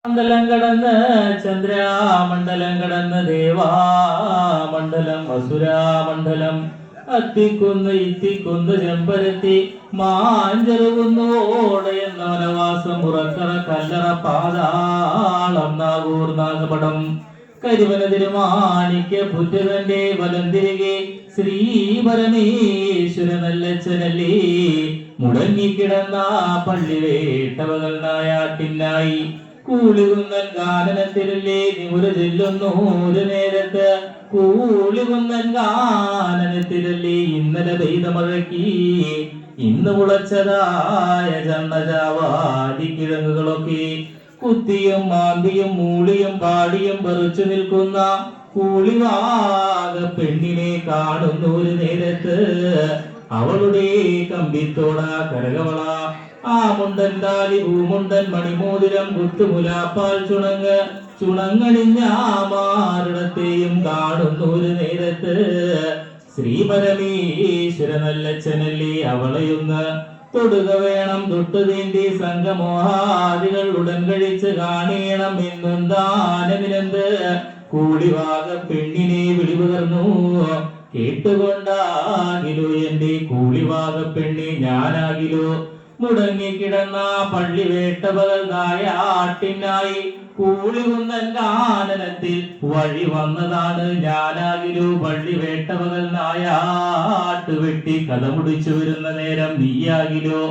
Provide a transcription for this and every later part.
മണ്ഡലം കടന്ന് ചന്ദ്രാമണ്ഡലം കടന്ന് ദേവാമണ്ഡലം അസുരാമണ്ഡലം അത്തിക്കുന്ന് ഇത്തിക്കുന്ന് ചെമ്പരത്തി മാഞ്ചെറുകുന്നോടെ എന്ന വനവാസം ഉറക്കറ കല്ലറ പാതാളം നാഗൂർ നാഗപടം കരിവന തിരുമാണിക്ക് പുറ്റുതന്റെ വലം തിരികെ ശ്രീ പരമേശ്വര നല്ലച്ചനല്ലേ മുടങ്ങിക്കിടന്ന പള്ളി വേട്ടവകൾ നായാട്ടിനായി കൂളികുന്നൻ ഗാനനത്തിലല്ലേ നിമുര ചെല്ലുന്നു ഒരു നേരത്ത് കൂളികുന്നൻ ഗാനനത്തിലല്ലേ ഇന്നലെ പെയ്ത മഴയ്ക്ക് ഇന്ന് മുളച്ചതായ ചണ്ണജാവാടി കിഴങ്ങുകളൊക്കെ കുത്തിയും മാന്തിയും മൂളിയും പാടിയും പറിച്ചു നിൽക്കുന്ന കൂളിവാക പെണ്ണിനെ കാണുന്ന ഒരു നേരത്ത് അവളുടെ കമ്പിത്തോട കരകവള ആ മുണ്ടൻ താലി ഭൂമുണ്ടൻ മണിമോതിരം കുത്തുമുലാപ്പാൽ ചുണങ്ങണിഞ്ഞാമാരിടത്തെയും കാണുന്ന ഒരു നേരത്ത് ശ്രീ പരമേശ്വര നല്ലച്ചനല്ലേ അവളെയൊന്ന് തൊടുക വേണം തൊട്ടു തീണ്ടി സംഘമോഹാദികൾ ഉടൻ കഴിച്ച് കാണണം എന്നും ദാനമിനെന്ത് കൂടിവാക പെണ്ണിനെ വിളിപകർന്നു കേട്ടുകൊണ്ടാകിലോ എന്റെ കൂളിവാക പെണ്ണെ ഞാനാകിലോ മുടങ്ങിക്കിടന്ന പള്ളി വേട്ടവകൾ നായാട്ടിനായി കൂളികുന്നൻ ഗാനനത്തിൽ വഴി വന്നതാണ് ഞാനാകിലോ പള്ളി വേട്ടവകൾ നായാട്ട് വെട്ടി കഥ മുടിച്ചു വരുന്ന നേരം നീയാകിലോ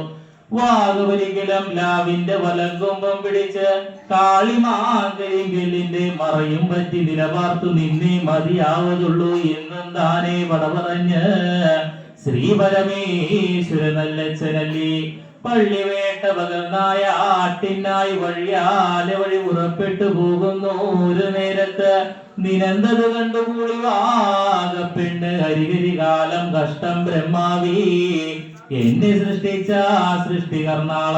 വാഗവരികലം ലാവിന്റെ വലങ്കൊമ്പം പിടിച്ച് കാളിമാങ്കരിങ്കലിന്റെ മറയും പറ്റി നിലപാർത്തു നിന്നേ മതിയാവതുള്ളൂ എന്നും താനേ പടപറഞ്ഞ് ശ്രീ പരമേശ്വര നല്ലച്ചനല്ലേ പള്ളി വേട്ട പകർന്നായ ആട്ടിനായി വഴിയാലെ വഴി ഉറപ്പെട്ടു പോകുന്നു ഒരു നേരത്ത് നിരന്തത് കണ്ടു കൂളിവാക പെണ്ണ് ഹരിഹരി കാലം കഷ്ടം ബ്രഹ്മാവി എന്നെ സൃഷ്ടിച്ച സൃഷ്ടികർണാള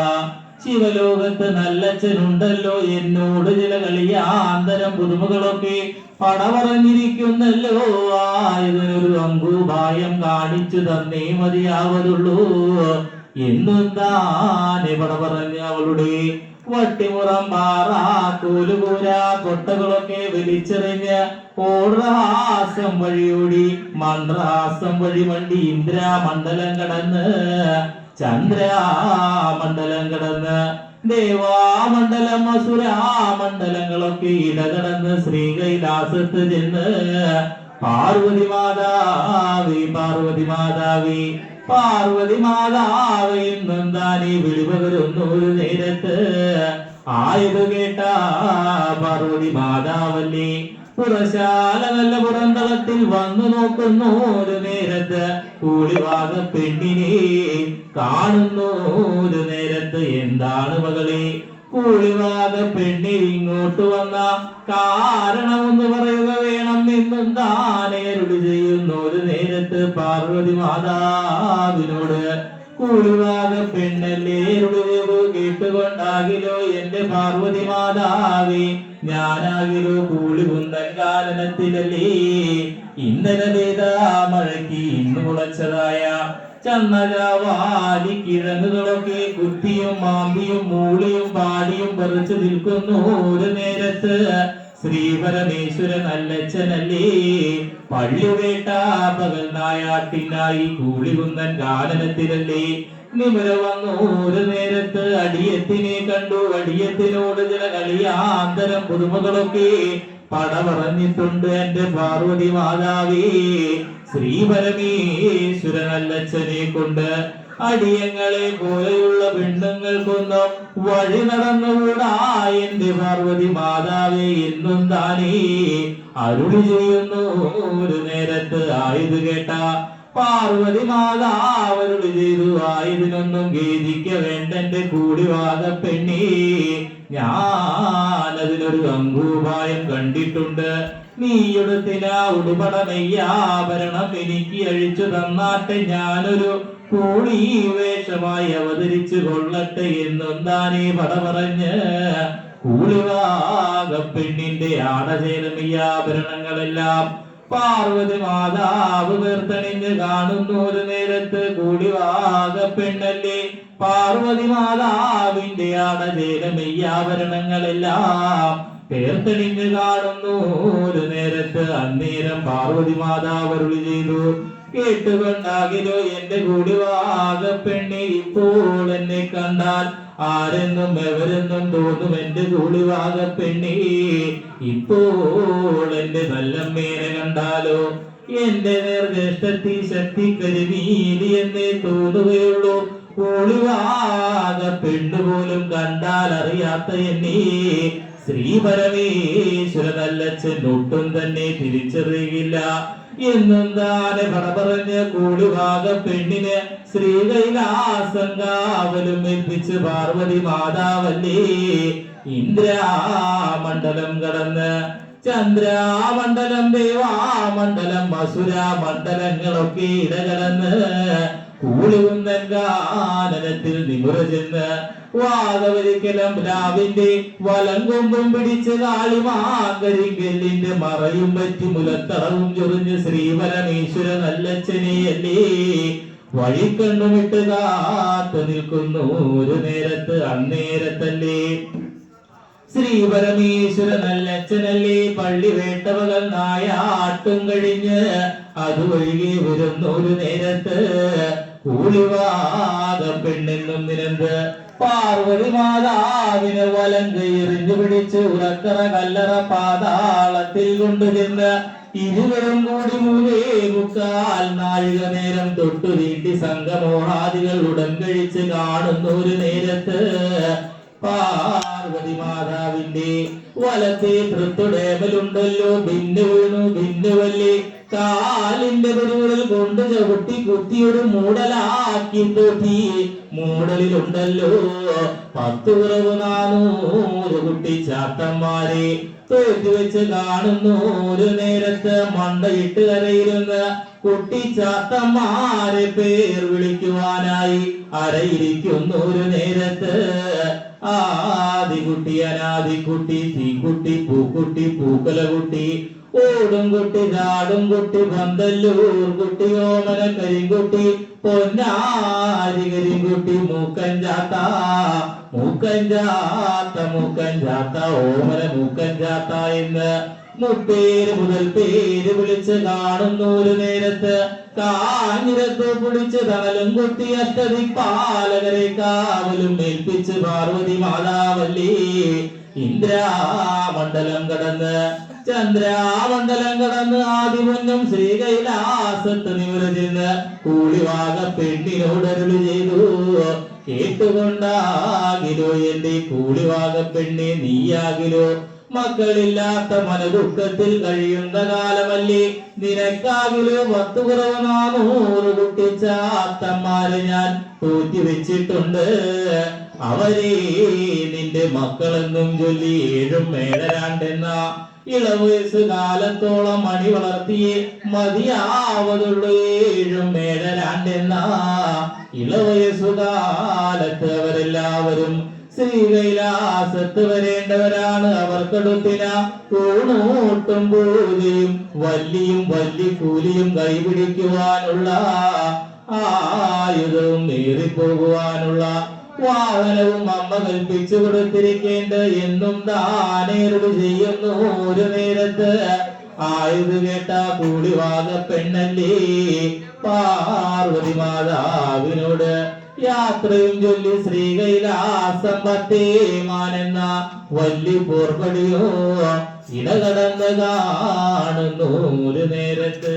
ശിവലോകത്ത് നല്ലച്ഛനുണ്ടല്ലോ എന്നോട് ചില കളിയാന്തരം പുതുമകളൊക്കെ പട പറഞ്ഞിരിക്കുന്നല്ലോ ആയതിനൊരു അങ്കുപായം കാണിച്ചു തന്നേ മതിയാവതുള്ളൂ എന്നും താനെ പട പറഞ്ഞ അവളുടെ വട്ടിമുറം പാറ കോലുകൂര കൊട്ടകളൊക്കെ വലിച്ചെറിഞ്ഞ് ഓടഹാസം വഴിയോടി മന്ത്രഹാസം വഴി വണ്ടി ഇന്ദ്രാമണ്ഡലം കടന്ന് ചന്ദ്രാമണ്ഡലം കടന്ന് ദേവാമണ്ഡലം അസുരാമണ്ഡലങ്ങളൊക്കെ ഇടകടന്ന് ശ്രീകൈലാസത്ത് ചെന്ന് പാർവതി മാതാവി പാർവതി മാതാവി പാർവതി മാതാവ് എന്നും താനേ വിളിപകരുന്നു ഒരു നേരത്ത് ആയത് കേട്ട പാർവതി മാതാവല്ലേ പുറശാല നല്ല പുറന്തളത്തിൽ വന്നു നോക്കുന്നു ഒരു നേരത്ത് കൂളിവാക പെണ്ണിനെ കാണുന്നു ഒരു നേരത്ത് എന്താണ് മകളെ കൂളിവാക പെണ്ണി ഇങ്ങോട്ട് വന്ന കാരണമെന്ന് പറയുക വേണം എന്നും താനേരുടി ചെയ്യുന്നു ഒരു നേരത്ത് പാർവതി മാതാവിനോട് കൂളിവാക പെണ്ണല്ലേരുടി കേട്ടുകൊണ്ടാകിലോ എന്റെ പാർവതി മാതാവി ഞാനാകിലോ കൂളികുന്നൻ കാനനത്തിലല്ലേ ഇന്നലെ പെയ്ത മഴയ്ക്ക് ഇന്ന് മുളച്ചതായ ചന്നജാവാലി കിഴങ്ങുകളൊക്കെ കുത്തിയും മാമ്പിയും മൂളിയും പാടിയും പറിച്ചു നിൽക്കുന്നു ഒരു നേരത്ത് ശ്രീ പരമേശ്വര നല്ലച്ഛനല്ലേ പള്ളിവേട്ട പകൽ നായാട്ടിനായി കൂളികുന്നൻ ഗാനനത്തിലല്ലേ നിമര വന്നു ഒരു നേരത്ത് അടിയത്തിനെ കണ്ടു അടിയത്തിനോട് ചില കളിയാന്തരം പുതുമകളൊക്കെ പട പറഞ്ഞിട്ടുണ്ട് എന്റെ പാർവതി മാതാവേ ശ്രീ പരമേശ്വര നല്ലച്ഛനെ കൊണ്ട് അടിയങ്ങളെ പോലെയുള്ള പെണ്ണുങ്ങൾക്കൊന്നും വഴി നടന്നുകൂടാ എന്റെ പാർവതി മാതാവേ എന്നും താനേ അരുളി ചെയ്യുന്നു ഒരു നേരത്ത് ആയത് കേട്ട പാർവതി മാതാവരുളി ചെയ്തു ആയതിനൊന്നും ഖേദിക്ക വേണ്ട എന്റെ കൂടിവാക പെണ്ണി ഞാനതിനൊരു അങ്കൂപായം കണ്ടിട്ടുണ്ട് നീയുടുത്തിന ഉടുപടമയ്യാഭരണം എനിക്ക് അഴിച്ചു തന്നാട്ടെ ഞാനൊരു കൂടി വേഷമായി അവതരിച്ചു കൊള്ളട്ടെ എന്നും താനേ പട പറഞ്ഞ് കൂളിവാക പെണ്ണിന്റെ ആടചേരമയ്യാഭരണങ്ങളെല്ലാം പാർവതി മാതാവ് വേർത്തണിഞ്ഞ് കാണുന്നു ഒരു നേരത്ത് കൂടിവാക പെണ്ണല്ലേ പാർവതി മാതാവിന്റെ ആടജേലമെയ്യാഭരണങ്ങളെല്ലാം പേർത്തണിഞ്ഞ് കാണുന്നു ഒരു നേരത്ത്. അന്നേരം പാർവതി മാതാവ് അരുളി ചെയ്തു, കേട്ടുകൊണ്ടാകിലോ എന്റെ കൂടിവാക പെണ്ണെ, ഇപ്പോൾ എന്നെ കണ്ടാൽ ആരെന്നും എവരെന്നും തോന്നും എന്റെ കൂടിവാക പെണ്ണെ. ഇപ്പോൾ എന്റെ നല്ലമ്മേനെ കണ്ടാലോ എന്റെ നേർജ്യേഷ്ഠത്തി ശക്തി കരുവീലി എന്നേ തോന്നുകയുള്ളൂ. കൂടിവാക പെണ്ണുപോലും കണ്ടാൽ അറിയാത്ത എന്നെ ശ്രീ പരമേശ്വരനല്ലച്ഛൻ ഒട്ടും തന്നെ തിരിച്ചറിയില്ല എന്നും താനെ പറഞ്ഞ് കൂടിവാക പെണ്ണിന് ശ്രീകൈലാസം കാവലും ഏൽപ്പിച്ച് പാർവതി മാതാവല്ലേ ഇന്ദ്രാമണ്ഡലം കടന്ന് ചന്ദ്രാമണ്ഡലം ദേവാമണ്ഡലം അസുരാമണ്ഡലങ്ങളൊക്കെ ഇടകടന്ന് കൂളികുന്നൻ ഗാനനത്തിൽ നിമുറ ചെന്ന് വാദവരിക്കലം രാവിന്റെ വലം കൊമ്പും പിടിച്ച് കാളിമാകരിങ്കല്ലിന്റെ മറയും പറ്റി മുലത്തറവും ചൊറിഞ്ഞ് ശ്രീപരമേശ്വര നല്ലച്ഛനെയല്ലേ വഴിക്കണ്ണുമിട്ട് കാത്തു നിൽക്കുന്നു ഒരു നേരത്ത്. അന്നേരത്തല്ലേ ശ്രീ പരമേശ്വര നല്ലച്ഛനല്ലേ പള്ളി വേട്ടവകൾ നായാട്ടും കഴിഞ്ഞ് അതുവഴികെ വരുന്ന ഒരു നേരത്ത് കൂളിവാക പെണ്ണെന്നും നിരന്ത് പാർവതി മാതാവിന് വലം കൈറിഞ്ഞു പിടിച്ച് ഉറക്കറ കല്ലറ പാതാളത്തിൽ കൊണ്ടുചെന്ന് ഇരുവരും കൂടി 3.25 നാഴിക നേരം തൊട്ടു വീട്ടി സംഘമോഹാദികൾ ഉടൻ കഴിച്ച് കാണുന്ന ഒരു നേരത്ത് പാർവതി മാതാവിന്റെ വലത്തെ തൃത്തുടേമലുണ്ടല്ലോ ഭിന്നു വീണു ഭിന്നുവല്ലേ കാലിന്റെ പെരുവിരൽ കൊണ്ട് ചവിട്ടി കുത്തിയൊരു മൂടലാക്കി തോറ്റി. മൂടലിലുണ്ടല്ലോ 10 കുറവ് 400 കുട്ടി ചാത്തന്മാരെ തോറ്റുവെച്ച് കാണുന്നു ഒരു നേരത്ത്. മണ്ടയിട്ട് കരയിരുന്ന കുട്ടി ചാത്തന്മാരെ പേർ വിളിക്കുവാനായി അരയിരിക്കുന്നു ഒരു നേരത്ത്. ആദികുട്ടി അനാദിക്കുട്ടി തീക്കുട്ടി പൂക്കുട്ടി പൂക്കലകുട്ടി ഓടും കുട്ടി ചാടും കുട്ടി പന്തല്ലൂർ കുട്ടി ഓമന കരിങ്കുട്ടി പൊന്നാരി കരിങ്കുട്ടി മൂക്കൻ ചാത്ത മൂക്കൻ ചാത്ത മൂക്കൻ ചാത്ത ഓമന മൂക്കൻ ചാത്ത എന്ന് 3 പേര് മുതൽ പേര് വിളിച്ച് കാണുന്നു ഒരു നേരത്ത്. കാഞ്ഞിരത്ത് പിടിച്ച് തണലും കുത്തി അഷ്ടദിക്പാലകരെ കാവലും ഏൽപ്പിച്ച് പാർവതി മാതാവല്ലേ ഇന്ദ്രാമണ്ഡലം കടന്ന് ചന്ദ്രാമണ്ഡലം കടന്ന് ആദിമുന്നം ശ്രീകൈലാസത്ത് നിവര ചെന്ന് കൂടിവാക പെണ്ണിനോട് അരുളി ചെയ്തു, കേട്ടുകൊണ്ടാകിലോ എന്റെ കൂടിവാക പെണ്ണെ നീയാകിലോ മക്കളില്ലാത്ത മനദുഃഖത്തിൽ കഴിയുന്ന കാലമല്ലേ നിനക്കാകിലോ 10 കുറവ് 400 കുട്ടിച്ചാത്തന്മാരെ ഞാൻ തോറ്റിവെച്ചിട്ടുണ്ട്. അവരെ നിന്റെ മക്കളെന്നും ചൊല്ലി 7 മേടരാണ്ടെന്ന ഇളവയസ് കാലത്തോളം മണി വളർത്തിയേ മതിയാവതുള്ളൂ 7 മേടരാണ്ടെന്ന ഇളവയസുകാലത്ത് അവരെല്ലാവരും ശ്രീകൈലാസത്ത് വരേണ്ടവരാണ്. അവർക്കടുത്തിന ൂണൂട്ടും പൂജയും വല്ലിയും വല്ലിക്കൂലിയും കൈപിടിക്കുവാനുള്ള ആയുധവും ഏറിപ്പോകുവാനുള്ള വാഹനവും അമ്മ കൽപ്പിച്ചു കൊടുത്തിരിക്കേണ്ട എന്നും താനേറുട് ചെയ്യുന്നു ഒരു നേരത്ത്. ആയുധ കേട്ട കൂടിവാക പെണ്ണല്ലേ പാർവതി മാതാവിനോട് യാത്രയും ചൊല്ലി ശ്രീകൈലാസം 10 മാനെന്ന വല്യ പോർപ്പടിയോ ഇടകടന്ന് കാണുന്നു ഒരു നേരത്ത്.